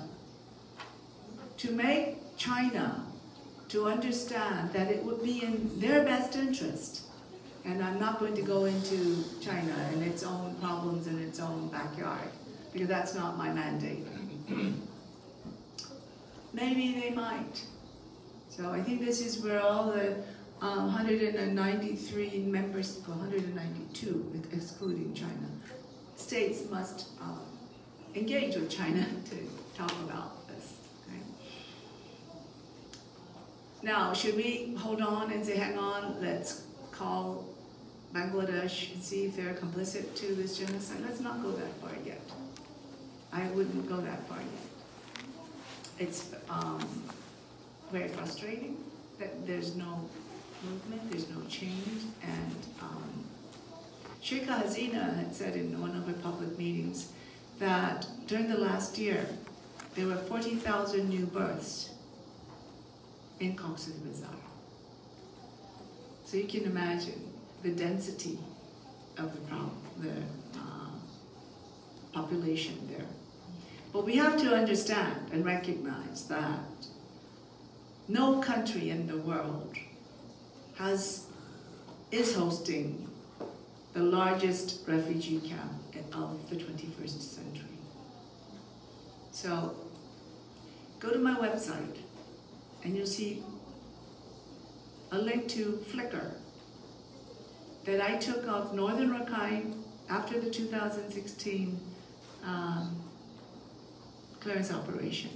to make China to understand that it would be in their best interest, and I'm not going to go into China and its own problems in its own backyard, because that's not my mandate. Maybe they might. So I think this is where all the 193 members, 192 excluding China, states must engage with China to talk about this. Okay? Now, should we hold on and say, hang on, let's call Bangladesh and see if they're complicit to this genocide? Let's not go that far yet. I wouldn't go that far yet. It's very frustrating that there's no movement, there's no change, and Sheikh Hasina had said in one of her public meetings that during the last year, there were 40,000 new births in Cox's Bazar. So you can imagine the density of the population there. But we have to understand and recognize that no country in the world is hosting the largest refugee camp of the 21st century. So go to my website and you'll see a link to Flickr that I took of Northern Rakhine after the 2016 clearance operation.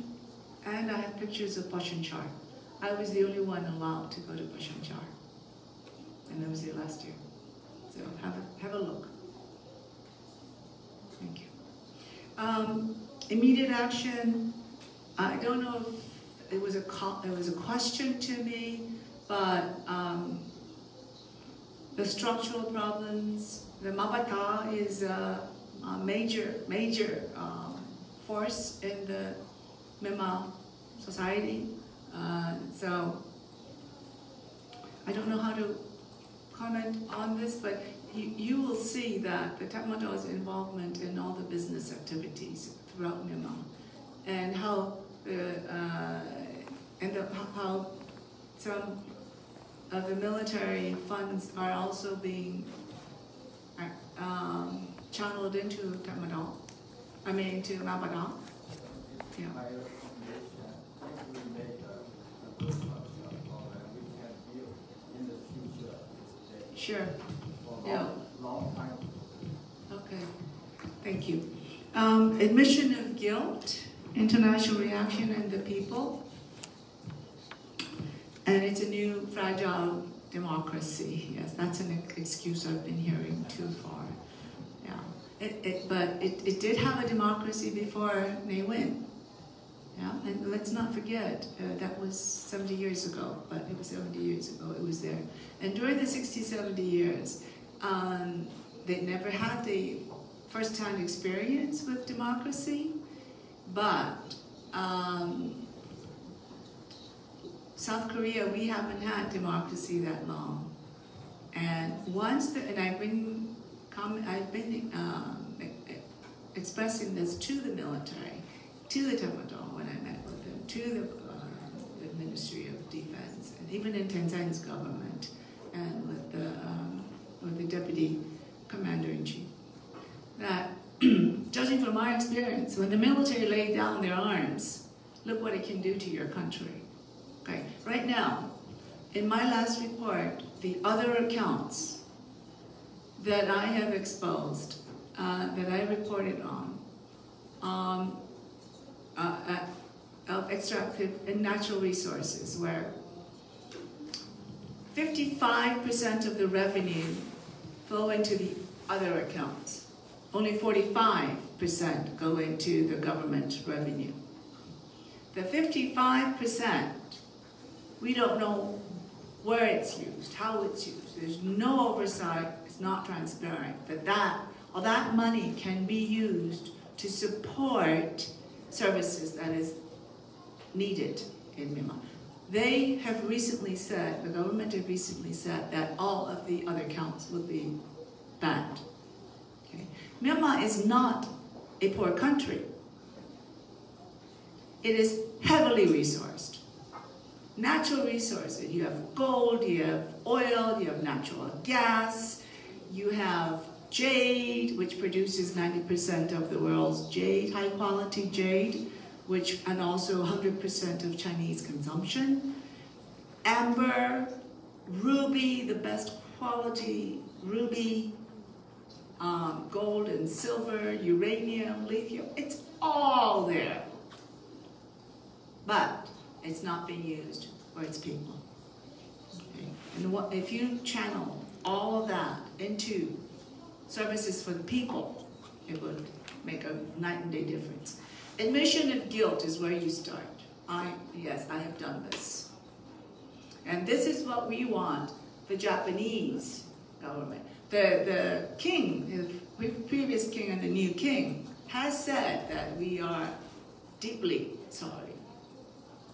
And I have pictures of Boshanchar. I was the only one allowed to go to Boshanchar. And I was there last year. So have a look. Thank you. Immediate action. I don't know if it was a question to me, but the structural problems. The Mabata is a major force in the Myanmar society. So I don't know how to comment on this, but you will see that the Tatmada's involvement in all the business activities throughout Myanmar, and how how some of the military funds are also being channeled into Tatmada. I mean, to Mabada. Yeah. Sure. Yeah. Okay. Thank you. Admission of guilt, international reaction in the people, and it's a new fragile democracy. Yes, that's an excuse I've been hearing too far. Yeah. But it did have a democracy before Ne Win. Yeah, and let's not forget, that was 70 years ago, but it was 70 years ago, it was there. And during the 60, 70 years, they never had the first-hand experience with democracy, but South Korea, we haven't had democracy that long. And and I've been expressing this to the military, to the Tamadong when I met with them, to the Ministry of Defense, and even in Tanzania's government, and with the Deputy Commander-in-Chief, that judging from my experience, when the military laid down their arms, look what it can do to your country. Okay, right now, in my last report, the other accounts that I have exposed, that I reported on, of extractive and natural resources, where 55% of the revenue flow into the other accounts. Only 45% go into the government revenue. The 55%, we don't know where it's used, how it's used. There's no oversight, it's not transparent. All that money can be used to support services that is needed in Myanmar. They have recently said, the government have recently said that all of the other accounts will be banned. Okay. Myanmar is not a poor country. It is heavily resourced. Natural resources, you have gold, you have oil, you have natural gas, you have jade, which produces 90% of the world's jade, high quality jade, and also 100% of Chinese consumption. Amber, ruby, the best quality ruby, gold and silver, uranium, lithium, it's all there. But it's not being used for its people. Okay. And if you channel all of that into services for the people, it would make a night and day difference. Admission of guilt is where you start. Yes, I have done this. And this is what we want the Japanese government. The king, the previous king and the new king, has said that we are deeply sorry.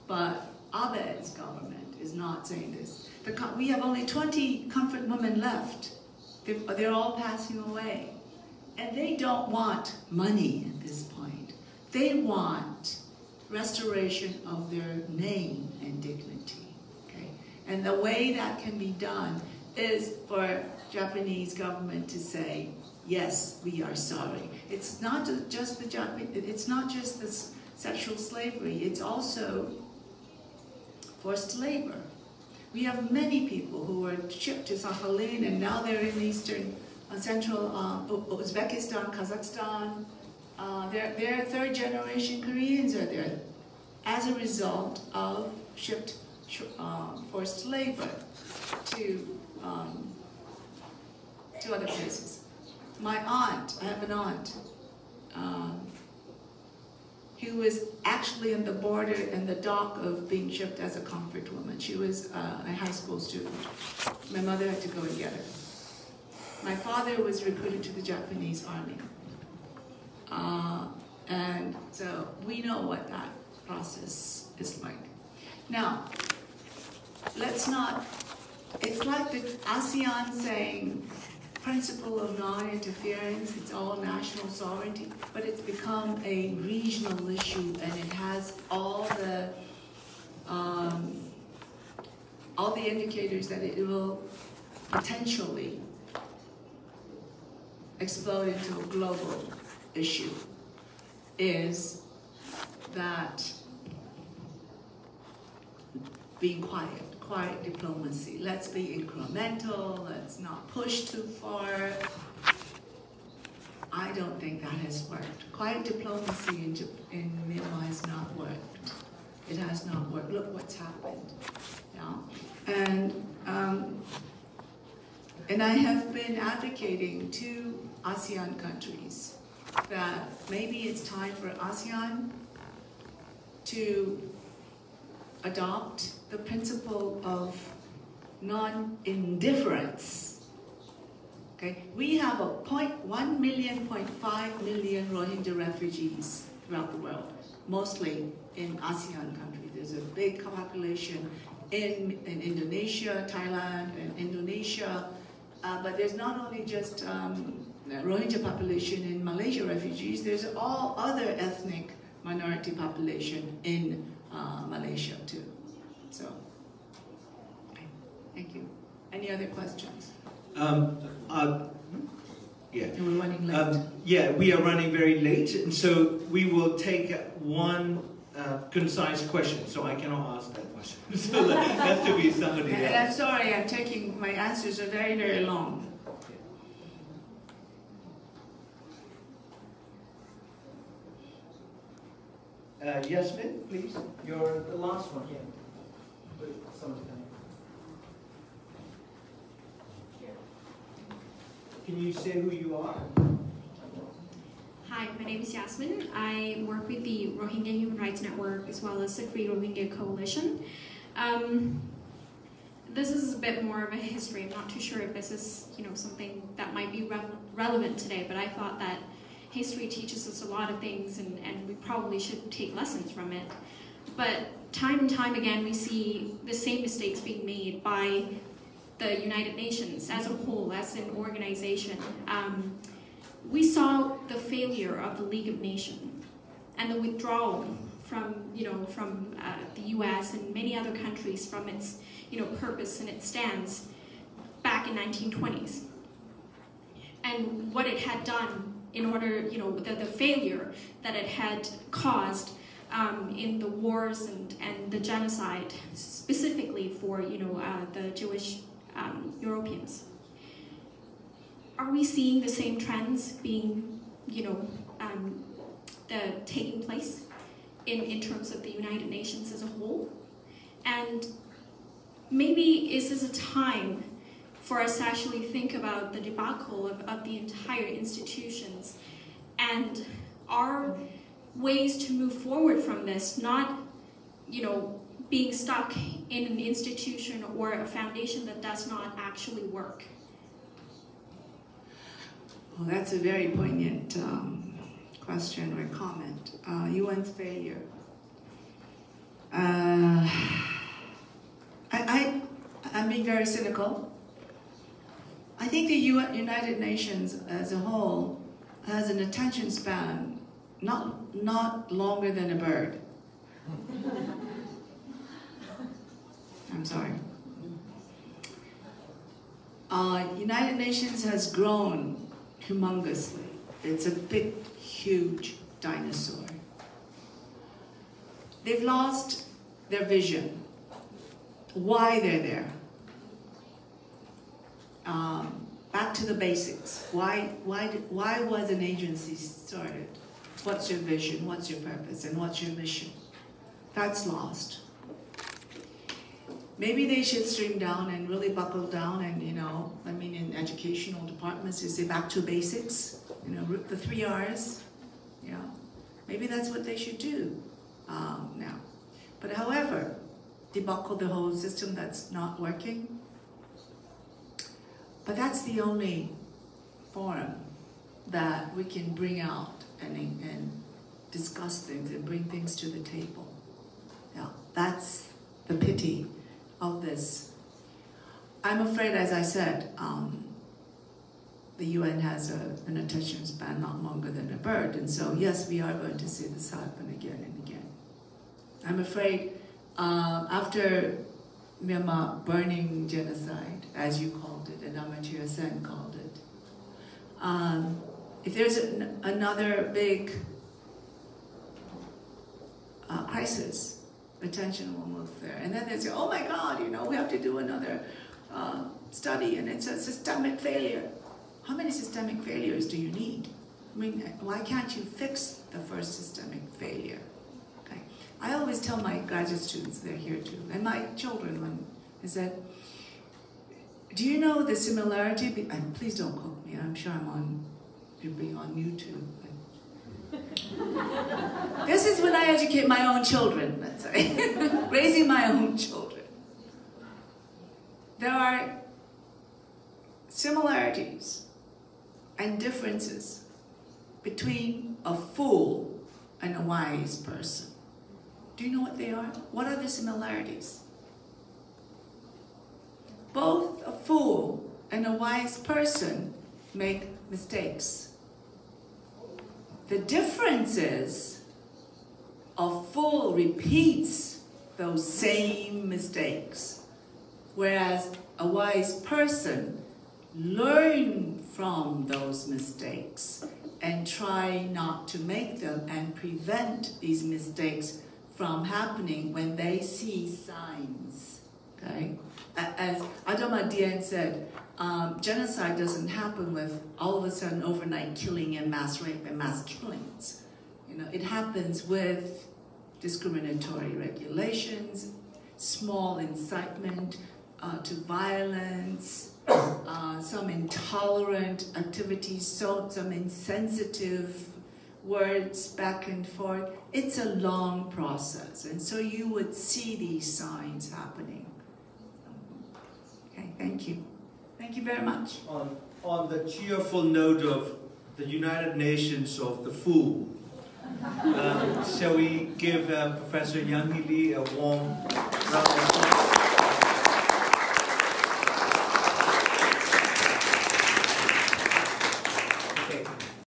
But Abe's government is not saying this. We have only 20 comfort women left. They're all passing away. And they don't want money at this point. They want restoration of their name and dignity. Okay? And the way that can be done is for Japanese government to say, yes, we are sorry. It's not just the sexual slavery, it's also forced labor. We have many people who were shipped to Sakhalin and now they're in central Uzbekistan, Kazakhstan. They're third generation Koreans are there as a result of shipped forced labor to other places. My aunt, I have an aunt, who was actually in the border and the dock of being shipped as a comfort woman. She was a high school student. My mother had to go and get her. My father was recruited to the Japanese army. And so we know what that process is like. Now, it's like the ASEAN saying, principle of non-interference, it's all national sovereignty, but it's become a regional issue and it has all the indicators that it will potentially explode into a global issue, is that being quiet diplomacy. Let's be incremental, let's not push too far. I don't think that has worked. Quiet diplomacy in Myanmar has not worked. It has not worked. Look what's happened. Yeah? And I have been advocating to ASEAN countries that maybe it's time for ASEAN to adopt the principle of non-indifference. Okay? We have 1.5 million Rohingya refugees throughout the world, mostly in ASEAN countries. There's a big population in Indonesia, Thailand, and Indonesia, but there's not only just Rohingya population in Malaysia refugees, there's all other ethnic minority population in Malaysia too. So, okay. Thank you. Any other questions? Yeah. We're running late. Yeah, we are running very late, and so we will take one concise question. So I cannot ask that question. So that has to be somebody else. And I'm sorry, my answers are very, very long. Yasmin, please. You're the last one here. Can you say who you are? Hi, my name is Yasmin. I work with the Rohingya Human Rights Network as well as the Free Rohingya Coalition. This is a bit more of a history. I'm not too sure if this is, something that might be relevant today, but I thought that history teaches us a lot of things and we probably should take lessons from it. But time and time again, we see the same mistakes being made by the United Nations as a whole, as an organization. We saw the failure of the League of Nations and the withdrawal from the U.S. and many other countries from its, purpose and its stance back in 1920s. And what it had done in order, the failure that it had caused in the wars and the genocide, specifically for, the Jewish Europeans. Are we seeing the same trends being, taking place in terms of the United Nations as a whole? And maybe is this a time for us to actually think about the debacle of the entire institutions and our ways to move forward from this, not, being stuck in an institution or a foundation that does not actually work? Well, that's a very poignant question or comment. UN's failure. I'm being very cynical. I think the United Nations as a whole has an attention span not longer than a bird. I'm sorry. United Nations has grown humongously. It's a big, huge dinosaur. They've lost their vision, why they're there. Back to the basics. Why was an agency started? What's your vision? What's your purpose? And what's your mission? That's lost. Maybe they should stream down and really buckle down and, in educational departments, you say back to basics, the 3 R's, Maybe that's what they should do now. But however, debuckle the whole system that's not working. But that's the only forum that we can bring out and discuss things and bring things to the table. Yeah, that's the pity of this. I'm afraid, as I said, the UN has an attention span not longer than a bird, and so yes, we are going to see this happen again and again. I'm afraid after Myanmar burning genocide, as you called it, and Amartya Sen called it, if there's another big crisis, attention will move there. And then they say, oh my God, we have to do another study, and it's a systemic failure. How many systemic failures do you need? Why can't you fix the first systemic failure? Okay. I always tell my graduate students, they're here too, and my children, when I said, do you know the similarity, and please don't quote me, I'm sure you're being on YouTube. This is when I educate my own children, let's say, raising my own children. There are similarities and differences between a fool and a wise person. Do you know what they are? What are the similarities? Both a fool and a wise person make mistakes. The difference is a fool repeats those same mistakes, whereas a wise person learns from those mistakes and try not to make them and prevent these mistakes from happening when they see signs. Okay? As Adama Dieng said, genocide doesn't happen with all of a sudden overnight killing and mass rape and mass killings. You know, it happens with discriminatory regulations, small incitement to violence, some intolerant activities, some insensitive words back and forth. It's a long process, and so you would see these signs happening. Okay, thank you. Thank you very much. On the cheerful note of the United Nations of the Fool, shall we give Professor Yang Lee a warm round of applause?